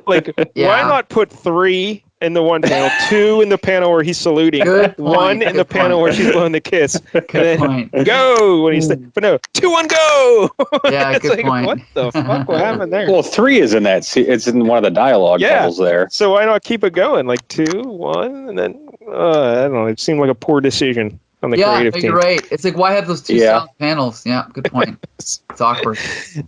why not put 3 in the one panel, 2 in the panel where he's saluting, Good 1 point, in the good panel point. where she's blowing the kiss, and then point. go when he's but no 2-1 go. Yeah, It's good like, point. what the fuck? What happened there? Well, 3 is in that. It's in one of the dialogue bubbles there. So why not keep it going? Like 2, 1, and then I don't know. It seemed like a poor decision on the creative team. You're right. It's like, why have those 2 silent panels? Yeah, good point. It's awkward.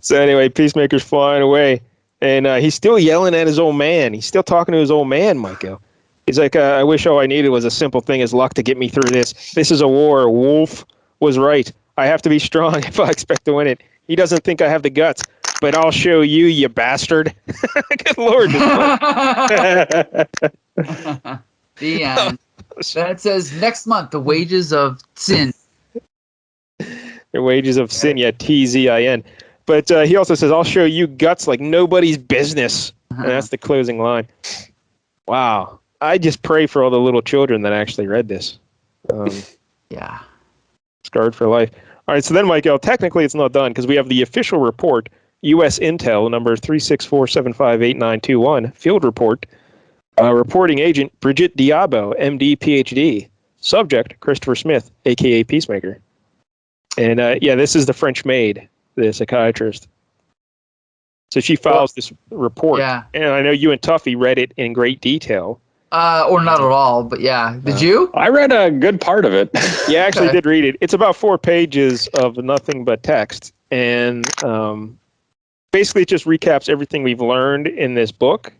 So anyway, Peacemaker's flying away, and he's still yelling at his old man. He's still talking to his old man, Michael. He's like, I wish all I needed was a simple thing as luck to get me through this. This is a war. Wolf was right. I have to be strong if I expect to win it. He doesn't think I have the guts, but I'll show you, you bastard. Good Lord. The end. That says next month, the wages of sin. The wages of sin, TZIN. But he also says, I'll show you guts like nobody's business. And that's the closing line. Wow. I just pray for all the little children that actually read this. Yeah. Scarred for life. All right, so then, Michael, technically it's not done because we have the official report, U.S. Intel number 364758921, field report. Reporting agent, Brigitte Diabo, MD, PhD. Subject, Christopher Smith, a.k.a. Peacemaker. And, this is the French maid, the psychiatrist. So she files this report. Yeah. And I know you and Tuffy read it in great detail. Or not at all, but yeah. Did you? I read a good part of it. Yeah, I actually did read it. It's about 4 pages of nothing but text. And basically it just recaps everything we've learned in this book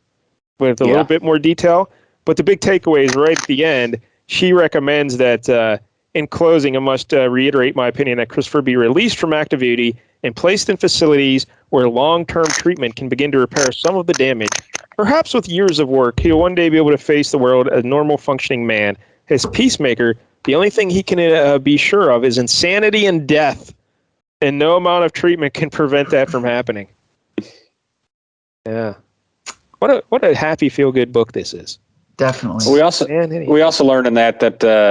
with a little bit more detail. But the big takeaway is right at the end. She recommends that in closing, I must reiterate my opinion that Christopher be released from active duty and placed in facilities where long-term treatment can begin to repair some of the damage. Perhaps with years of work, he'll one day be able to face the world as a normal functioning man. His Peacemaker, the only thing he can be sure of is insanity and death, and no amount of treatment can prevent that from happening. Yeah. What a happy, feel-good book this is. Definitely. We also learned in that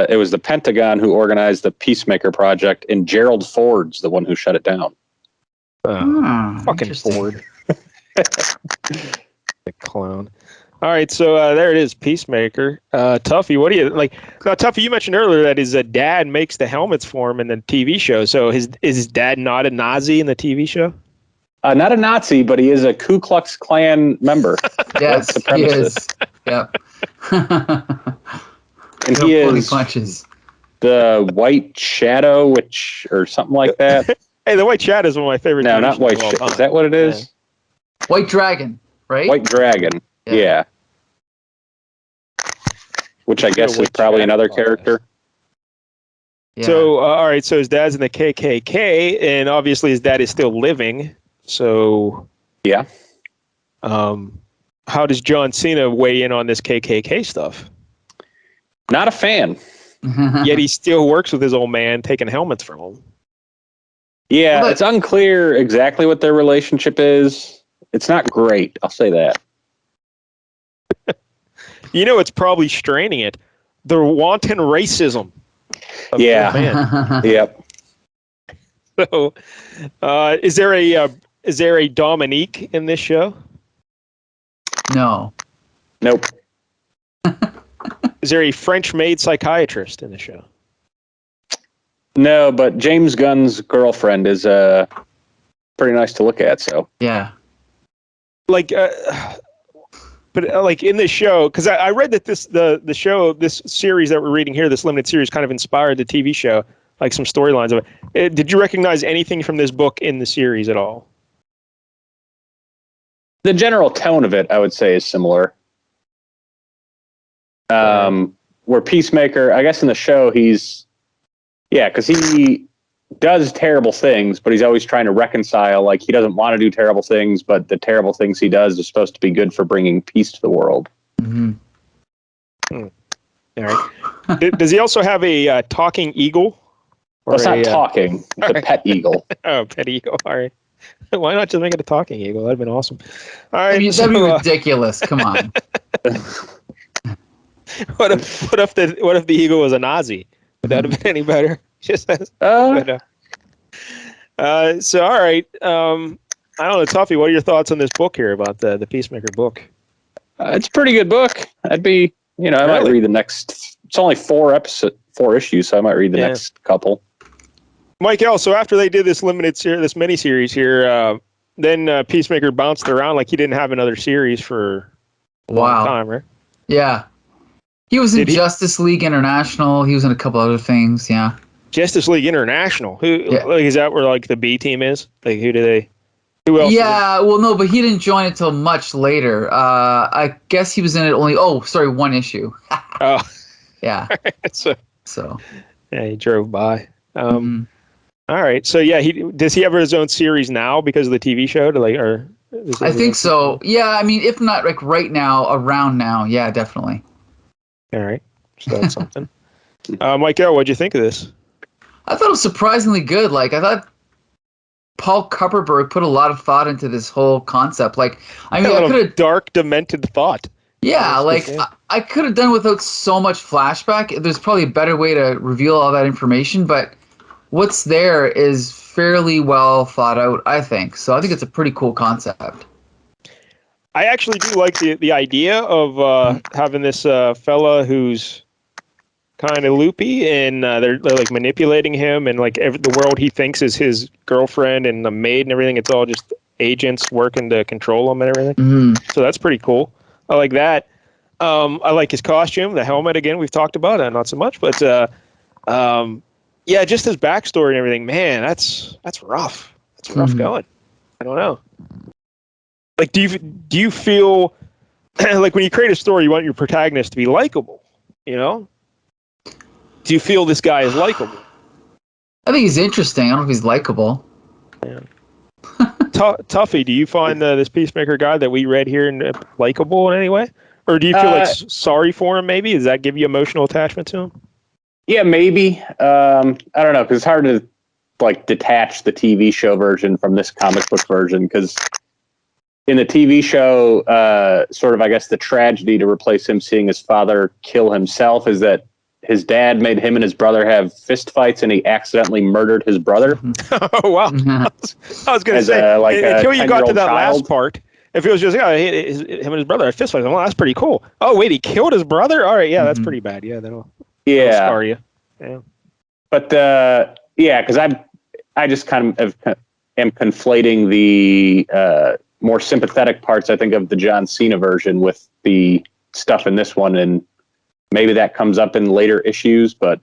it was the Pentagon who organized the Peacemaker project, and Gerald Ford's the one who shut it down. Fucking Ford. The clown. All right, so there it is, Peacemaker. Tuffy, what do you like? Tuffy, you mentioned earlier that his dad makes the helmets for him in the TV show. So is his dad not a Nazi in the TV show? Not a Nazi, but he is a Ku Klux Klan member. Yes, he is. Yep. And he is punches. The White Shadow, or something like that. Hey, the White Shadow is one of my favorite. No, not White Shadow. Is that what it is? Yeah. White Dragon, right? White Dragon. Yeah. Which I guess is probably another character. Yeah. So, all right. So his dad's in the KKK, and obviously his dad is still living. So, yeah. How does John Cena weigh in on this KKK stuff? Not a fan. Yet he still works with his old man, taking helmets from him. Yeah, it's unclear exactly what their relationship is. It's not great. I'll say that. It's probably straining it. The wanton racism. Yeah. Yep. So, is there a Dominique in this show? No. Nope. Is there a French-made psychiatrist in the show? No, but James Gunn's girlfriend is pretty nice to look at. So yeah. Like, but like in this show, because I read that the show, this series that we're reading here, this limited series, kind of inspired the TV show, like some storylines of it. Did you recognize anything from this book in the series at all? The general tone of it, I would say, is similar. Where Peacemaker, I guess in the show, because he does terrible things, but he's always trying to reconcile. Like, he doesn't want to do terrible things, but the terrible things he does are supposed to be good for bringing peace to the world. Mm-hmm. All right. Does he also have a talking eagle? Well, it's not talking. It's a pet eagle. Oh, pet eagle. All right. Why not just make it a talking eagle? That'd been awesome. All right. That'd be ridiculous. Come on. What if the eagle was a Nazi? Would that have been any better? So all right. I don't know, Tuffy, what are your thoughts on this book here about the Peacemaker book? It's a pretty good book. I'd be, I might read the next. It's only 4 issues, so I might read the next couple. Mike L. So after they did this this miniseries here, then Peacemaker bounced around like he didn't have another series for a long time, right? Yeah. He was in Justice League International. He was in a couple other things, yeah. Justice League International. Is that where like the B team is? Like who else? Yeah, well no, but he didn't join it till much later. I guess he was in it only 1 issue. Oh. Yeah. so yeah, he drove by. All right. So yeah, does he have his own series now because of the TV show? I think so. Yeah, I mean, if not like right now, around now, yeah, definitely. All right. So that's something. Mike L., what'd you think of this? I thought it was surprisingly good. Like I thought Paul Kupperberg put a lot of thought into this whole concept. Like I mean, I could have dark, demented thought. Yeah, like I could have done without so much flashback. There's probably a better way to reveal all that information, but what's there is fairly well thought out, I think. So I think it's a pretty cool concept. I actually do like the idea of having this fella who's kind of loopy, and they're like manipulating him, and like the world he thinks is his girlfriend and the maid and everything. It's all just agents working to control him and everything. Mm-hmm. So that's pretty cool. I like that. I like his costume, the helmet. Again, we've talked about it, not so much, but yeah, just his backstory and everything. Man, that's rough. That's rough going. I don't know. Like, do you feel like when you create a story, you want your protagonist to be likable? Do you feel this guy is likable? I think he's interesting. I don't know if he's likable. Yeah. Tuffy, do you find this Peacemaker guy that we read here likable in any way? Or do you feel like sorry for him, maybe? Does that give you emotional attachment to him? Yeah, maybe. I don't know, because it's hard to like detach the TV show version from this comic book version, because in the TV show, sort of, I guess, the tragedy to replace him seeing his father kill himself is that his dad made him and his brother have fist fights, and he accidentally murdered his brother. Oh, wow. I was going to say, until you got to that last part, if it was just him and his brother had fist fights, well, that's pretty cool. Oh, wait, he killed his brother? All right, yeah, that's pretty bad. Yeah, that'll scar you. Yeah. But, because I just kind of am conflating the more sympathetic parts, I think, of the John Cena version with the stuff in this one, and maybe that comes up in later issues, but...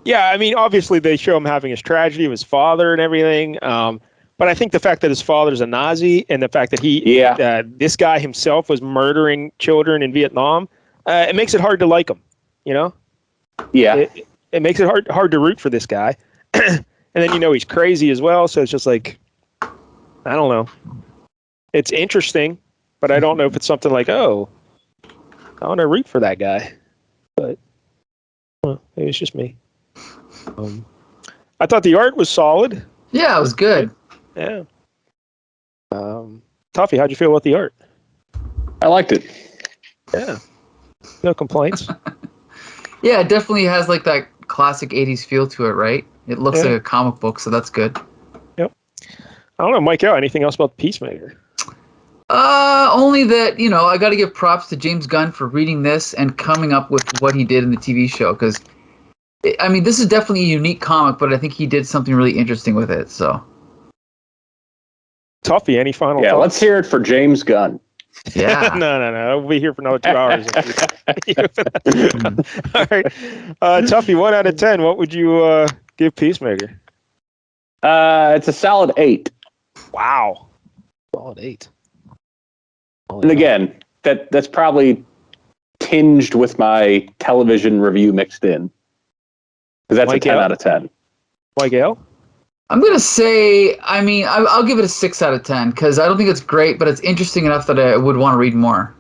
Yeah, I mean, obviously they show him having his tragedy of his father and everything, but I think the fact that his father's a Nazi and the fact that this guy himself was murdering children in Vietnam, it makes it hard to like him, Yeah. It makes it hard to root for this guy. And then, he's crazy as well, so it's just like, I don't know. It's interesting, but I don't know if it's something like, oh, I want to root for that guy. But maybe it's just me. I thought the art was solid. Yeah, it was good. Yeah. Tuffy, how'd you feel about the art? I liked it. Yeah. No complaints. Yeah, it definitely has like that classic 80s feel to it, right? It looks like a comic book, so that's good. Yep. I don't know, Mike, anything else about Peacemaker? Only that, I got to give props to James Gunn for reading this and coming up with what he did in the TV show, because, I mean, this is definitely a unique comic, but I think he did something really interesting with it, so. Tuffy, any final thoughts? Let's hear it for James Gunn. Yeah. No. We'll be here for another 2 hours. All right. Tuffy, 1 out of 10, what would you give Peacemaker? It's a solid 8. Wow. Solid 8. And again, that's probably tinged with my television review mixed in. Because that's Mike a 10 L? out of 10. Mike L? I'm going to say, I mean, I'll give it a 6 out of 10, because I don't think it's great, but it's interesting enough that I would want to read more.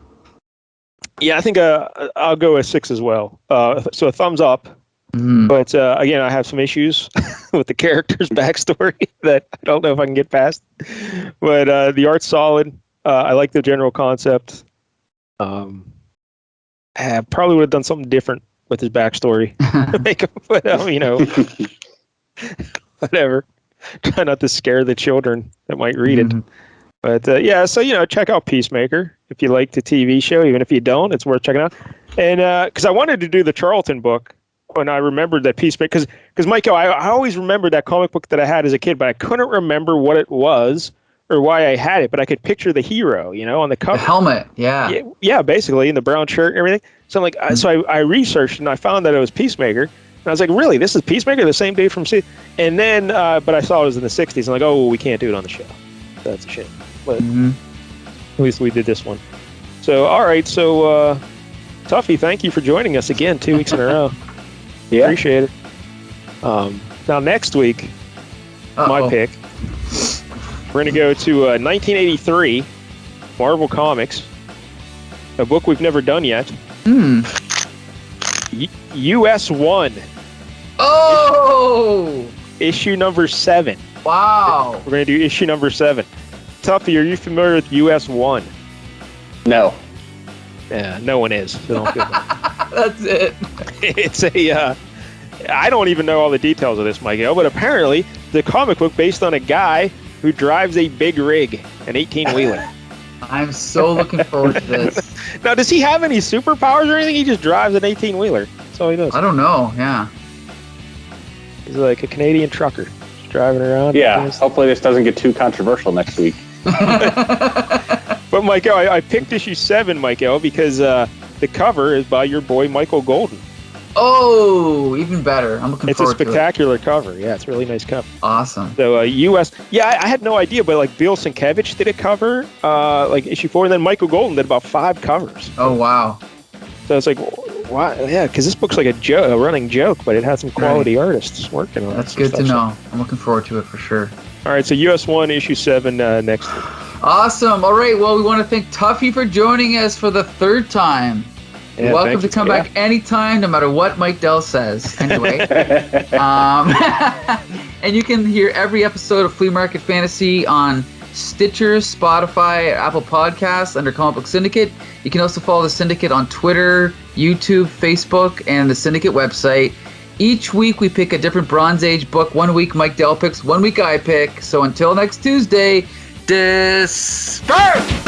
Yeah, I think I'll go a 6 as well. So a thumbs up. But again, I have some issues with the character's backstory that I don't know if I can get past. But the art's solid. I like the general concept. I probably would have done something different with his backstory. But, whatever. Try not to scare the children that might read it. But yeah, so check out Peacemaker if you like the TV show. Even if you don't, it's worth checking out. And because I wanted to do the Charlton book, when I remembered that Peacemaker, because Michael, I always remembered that comic book that I had as a kid, but I couldn't remember what it was or why I had it. But I could picture the hero, on the cover, the helmet, yeah, basically, in the brown shirt and everything. So I'm like, so I researched and I found that it was Peacemaker. And I was like, really, this is Peacemaker, the same dude from And then, but I saw it was in the '60s. I'm like, oh, we can't do it on the show. That's a shame. But at least we did this one. So, all right. So, Tuffy, thank you for joining us again 2 weeks in a row. Yeah. Appreciate it. Now, next week, my pick, we're going to go to 1983, Marvel Comics, a book we've never done yet. US 1. Oh! Issue number 7. Wow. We're going to do issue number 7. Tuffy, are you familiar with US 1? No. Yeah, no one is. So don't feel bad. That's it. It's I don't even know all the details of this, Michael, but apparently the comic book based on a guy who drives a big rig, an 18-wheeler. I'm so looking forward to this. Now, does he have any superpowers or anything? He just drives an 18-wheeler. That's all he does. I don't know, yeah. He's like a Canadian trucker, just driving around. Yeah, hopefully this doesn't get too controversial next week. But, Michael, I picked issue 7, Michael, because the cover is by your boy Michael Golden. Oh, even better. I'm looking forward to it. It's a spectacular cover. Yeah, it's a really nice cover. Awesome. So, US... Yeah, I had no idea, but, like, Bill Sienkiewicz did a cover, like, issue 4, and then Michael Golden did about 5 covers. Oh, wow. So it's like, why? Yeah, because this book's like a running joke, but it has some quality artists working on it. That's good to know. I'm looking forward to it for sure. All right, so US 1, issue 7 next week. Awesome. All right, well, we want to thank Tuffy for joining us for the 3rd time. Yeah, You're welcome to come back anytime, no matter what Mike Dell says. Anyway. And you can hear every episode of Flea Market Fantasy on Stitcher, Spotify, Apple Podcasts under Comic Book Syndicate. You can also follow the Syndicate on Twitter, YouTube, Facebook, and the Syndicate website. Each week we pick a different Bronze Age book. 1 week Mike Dell picks, 1 week I pick. So until next Tuesday, disperse!